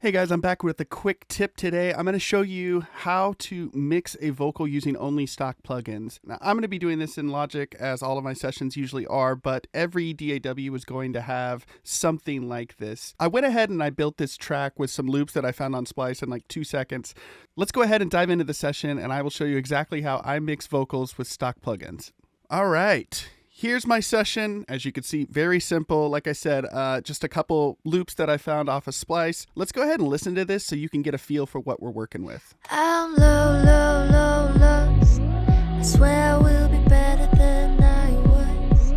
Hey guys, I'm back with a quick tip today. I'm going to show you how to mix a vocal using only stock plugins. Now, I'm going to be doing this in Logic as all of my sessions usually are, but every DAW is going to have something like this. I went ahead and I built this track with some loops that I found on Splice in like 2 seconds. Let's go ahead and dive into the session and I will show you exactly how I mix vocals with stock plugins. All right. Here's my session. As you can see, very simple. Like I said, just a couple loops that I found off of Splice. Let's go ahead and listen to this so you can get a feel for what we're working with. I'm lost. I swear I will be better than I was.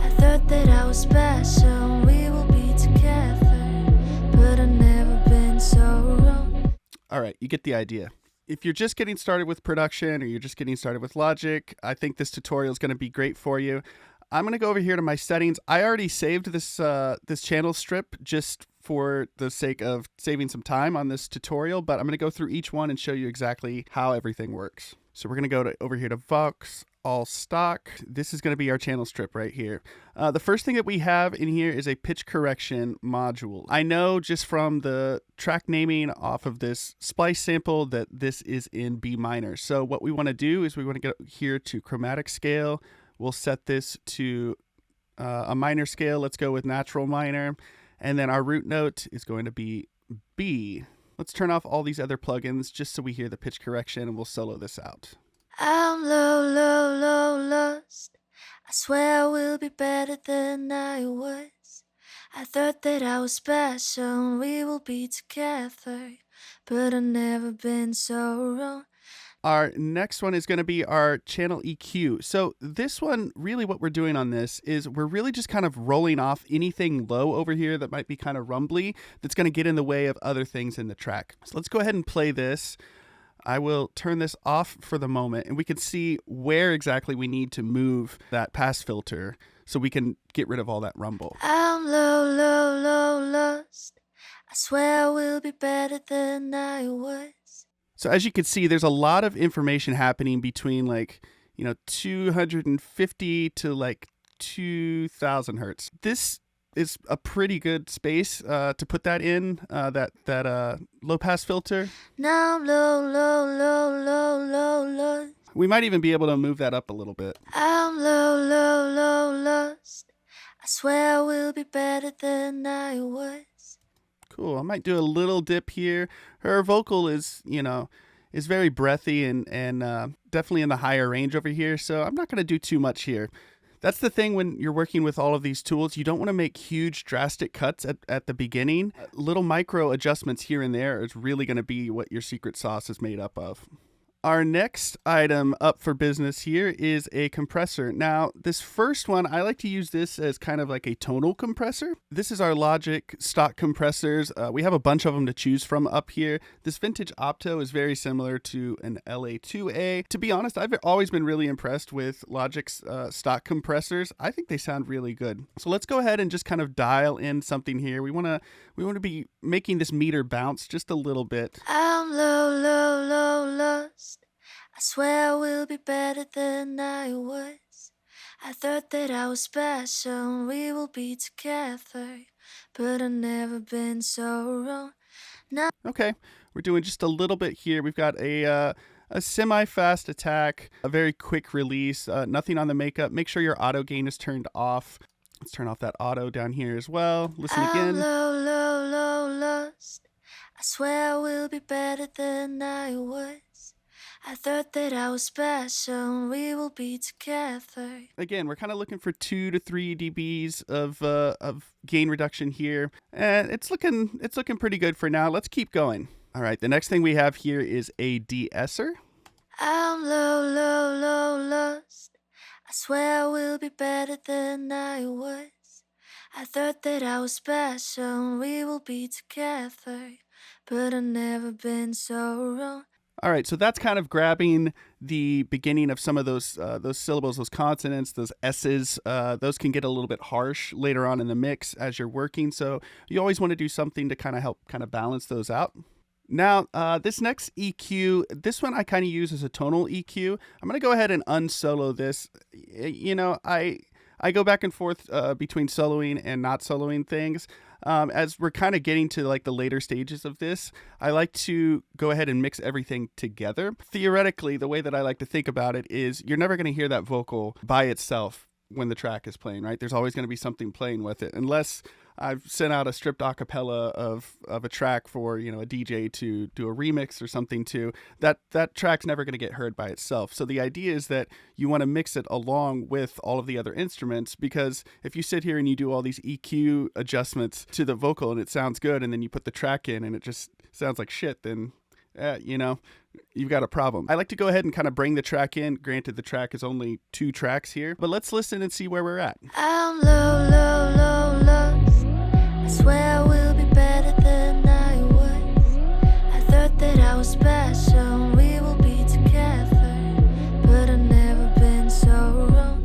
I thought that I was special, we will be together, but I've never been so wrong. All right, you get the idea. If you're just getting started with production or you're just getting started with Logic, I think this tutorial is going to be great for you. I'm going to go over here to my settings. I already saved this this channel strip just for the sake of saving some time on this tutorial, but I'm going to go through each one and show you exactly how everything works. So we're going to go over here to Vox, all stock. This is going to be our channel strip right here. The first thing that we have in here is a pitch correction module. I know just from the track naming off of this Splice sample that this is in B minor. So what we want to do is we want to get here to chromatic scale. We'll set this to a minor scale. Let's go with natural minor. And then our root note is going to be B. Let's turn off all these other plugins just so we hear the pitch correction, and we'll solo this out. I'm lost. I swear I will be better than I was. I thought that I was special, we will be together, but I've never been so wrong. Our next one is going to be our channel EQ. So this one, really what we're doing on this is we're really just kind of rolling off anything low over here that might be kind of rumbly that's going to get in the way of other things in the track. So let's go ahead and play this. I will turn this off for the moment and we can see where exactly we need to move that pass filter so we can get rid of all that rumble. I'm lost. I swear I will be better than I was. So as you can see, there's a lot of information happening between 250 to like 2000 hertz. This is a pretty good space to put that in, that low pass filter. Now I'm low. We might even be able to move that up a little bit. I'm lost. I swear I will be better than I was. Cool. I might do a little dip here. Her vocal is, is very breathy and definitely in the higher range over here. So I'm not going to do too much here. That's the thing when you're working with all of these tools. You don't want to make huge drastic cuts at the beginning. Little micro adjustments here and there is really going to be what your secret sauce is made up of. Our next item up for business here is a compressor. Now, this first one, I like to use this as kind of like a tonal compressor. This is our Logic stock compressors. We have a bunch of them to choose from up here. This vintage Opto is very similar to an LA2A. To be honest, I've always been really impressed with Logic's stock compressors. I think they sound really good. So let's go ahead and just kind of dial in something here. We want to be making this meter bounce just a little bit. I'm lost. I swear I will be better than I was. I thought that I was special, we will be together, but I've never been so wrong. Now okay, we're doing just a little bit here. We've got a semi-fast attack, a very quick release, nothing on the makeup. Make sure your auto gain is turned off. Let's turn off that auto down here as well. Listen again. I'm lost. I swear I will be better than I was. I thought that I was special, we will be together. Again, we're kind of looking for 2 to 3 dBs of gain reduction here, and it's looking pretty good for now. Let's keep going. All right, the next thing we have here is a de-esser. I'm lost. I swear I will be better than I was. I thought that I was special, we will be together, but I've never been so wrong. All right, so that's kind of grabbing the beginning of some of those syllables, those consonants, those S's. Those can get a little bit harsh later on in the mix as you're working. So you always want to do something to kind of help kind of balance those out. Now, this next EQ, this one I kind of use as a tonal EQ. I'm going to go ahead and unsolo this. I I go back and forth between soloing and not soloing things. As we're kind of getting to like the later stages of this, I like to go ahead and mix everything together. Theoretically, the way that I like to think about it is you're never going to hear that vocal by itself when the track is playing, right? There's always going to be something playing with it, unless I've sent out a stripped acapella of a track for, you know, a DJ to do a remix or something to. That track's never going to get heard by itself. So the idea is that you want to mix it along with all of the other instruments, because if you sit here and you do all these EQ adjustments to the vocal and it sounds good, and then you put the track in and it just sounds like shit, then you know, you've got a problem. I like to go ahead and kind of bring the track in. Granted, the track is only 2 tracks here, but let's listen and see where we're at. I'm low, low, low, lost. I swear I will be better than I was. I thought that I was special, we will be together, but I've never been so wrong.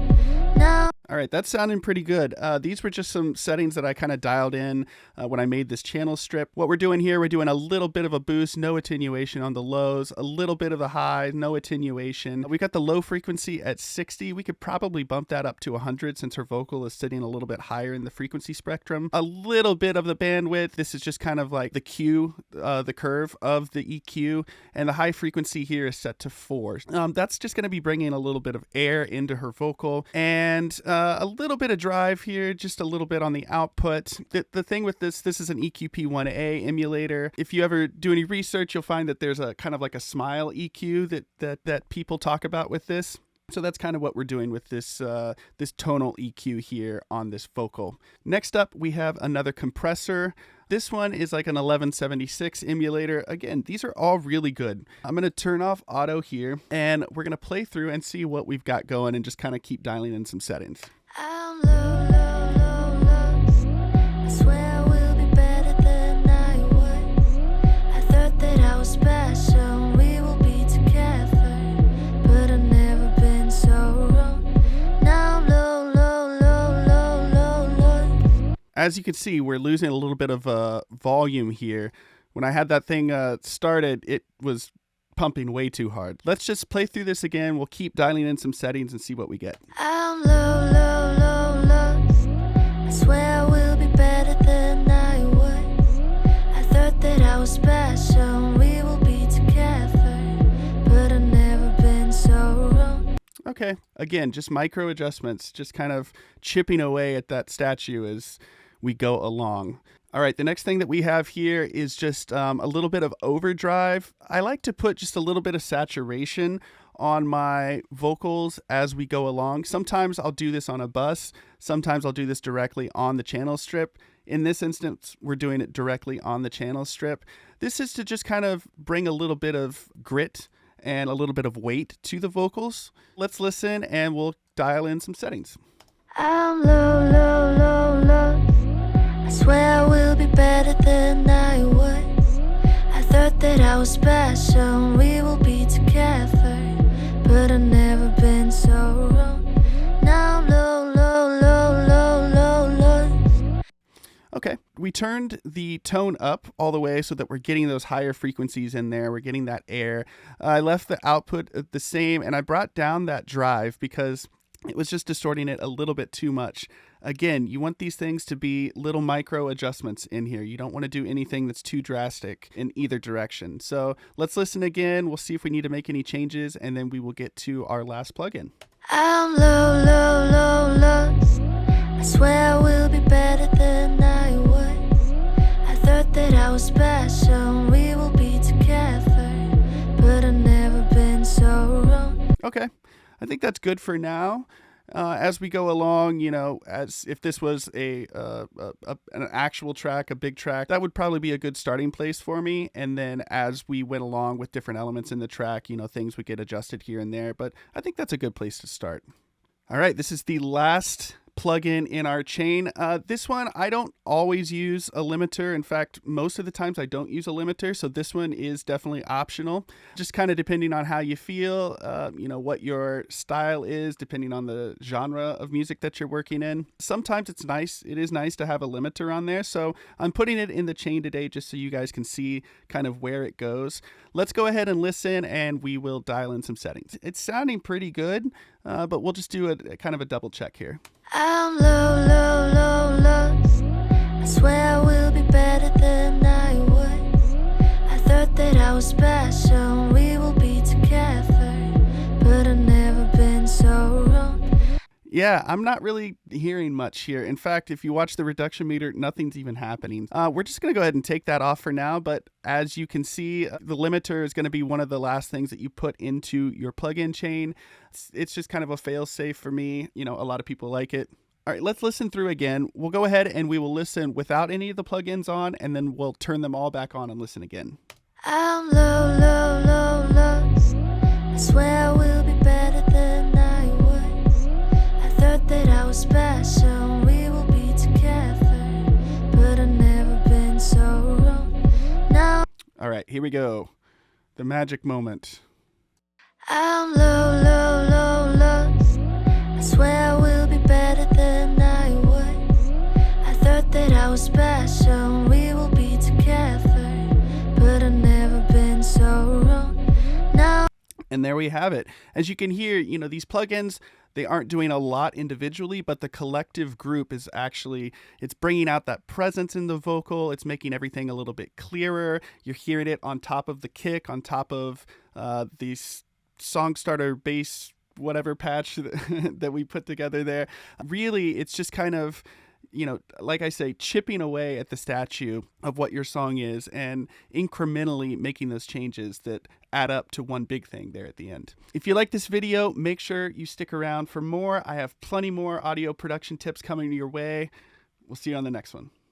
Now All right, that's sounding pretty good. These were just some settings that I kind of dialed in when I made this channel strip. What we're doing here, we're doing a little bit of a boost, no attenuation on the lows, a little bit of a high, no attenuation. We got the low frequency at 60. We could probably bump that up to 100 since her vocal is sitting a little bit higher in the frequency spectrum. A little bit of the bandwidth. This is just kind of like the Q, the curve of the EQ, and the high frequency here is set to 4. That's just going to be bringing a little bit of air into her vocal, and a little bit of drive here, just a little bit on the output. The thing with this is an EQP1A emulator. If you ever do any research, you'll find that there's a kind of like a smile EQ that people talk about with this. So that's kind of what we're doing with this this tonal EQ here on this vocal. Next up, we have another compressor. This one is like an 1176 emulator. Again, these are all really good. I'm going to turn off auto here, and we're going to play through and see what we've got going and just kind of keep dialing in some settings. I'm low, low, low, lost. I swear I will be better than I was. I thought that I was special, we will be together, but I've never been so wrong. Now I'm low, low, low, low, low, low. As you can see, we're losing a little bit of volume here. When I had that thing started, it was pumping way too hard. Let's just play through this again. We'll keep dialing in some settings and see what we get. I'm low, low, low, lost. I swear I will be better than I was. I thought that I was special, we will be together, but I've never been so wrong. Okay, again, just micro adjustments, just kind of chipping away at that statue as we go along. All right, the next thing that we have here is just a little bit of overdrive. I like to put just a little bit of saturation on my vocals as we go along. Sometimes I'll do this on a bus. Sometimes I'll do this directly on the channel strip. In this instance, we're doing it directly on the channel strip. This is to just kind of bring a little bit of grit and a little bit of weight to the vocals. Let's listen and we'll dial in some settings. I'm low, low, low, low. I swear I will be better than I was. I thought that I was special, we will be together, but I've never been so wrong. Now I'm low, low, low, low, low, low. Okay, we turned the tone up all the way so that we're getting those higher frequencies in there. We're getting that air. I left the output the same, and I brought down that drive because it was just distorting it a little bit too much. Again, you want these things to be little micro adjustments in here. You don't want to do anything that's too drastic in either direction. So let's listen again. We'll see if we need to make any changes, and then we will get to our last plugin. I'm low, low, low, lost. I swear I will be better than I was. I thought that I was special, we will be together, but I've never been so wrong. Okay, I think that's good for now. As we go along, you know, as if this was an actual track, a big track, that would probably be a good starting place for me. And then as we went along with different elements in the track, you know, things would get adjusted here and there. But I think that's a good place to start. All right, this is the last plugin in our chain. This one, I don't always use a limiter. In fact, most of the times I don't use a limiter. So this one is definitely optional, just kind of depending on how you feel, you know, what your style is, depending on the genre of music that you're working in. Sometimes it's nice. It is nice to have a limiter on there. So I'm putting it in the chain today just so you guys can see kind of where it goes. Let's go ahead and listen, and we will dial in some settings. It's sounding pretty good, but we'll just do a kind of a double check here. I'm low, low, low, lost. I swear I will be better than I was. I thought that I was special, we will be together, but I've never been so wrong. Yeah, I'm not really hearing much here. In fact, if you watch the reduction meter, nothing's even happening. We're just going to go ahead and take that off for now, but as you can see, the limiter is going to be one of the last things that you put into your plug-in chain. It's just kind of a fail-safe for me. You know, a lot of people like it. All right, let's listen through again. We'll go ahead and we will listen without any of the plugins on, and then we'll turn them all back on and listen again. I'm low, low, low, lost. I swear I will be better than I was. I thought that I was special, we will be together, but I've never been so wrong. Now All right, here we go. The magic moment. I'm low, low, low, lost. I swear I will be better than I was. I thought that I was special, we will be together, but I've never been so wrong. Now And there we have it. As you can hear, you know, these plugins, they aren't doing a lot individually, but the collective group is actually, it's bringing out that presence in the vocal. It's making everything a little bit clearer. You're hearing it on top of the kick, on top of these song starter bass, whatever patch that we put together there. Really, it's just kind of, you know, like I say, chipping away at the statue of what your song is and incrementally making those changes that add up to one big thing there at the end. If you like this video, make sure you stick around for more. I have plenty more audio production tips coming your way. We'll see you on the next one.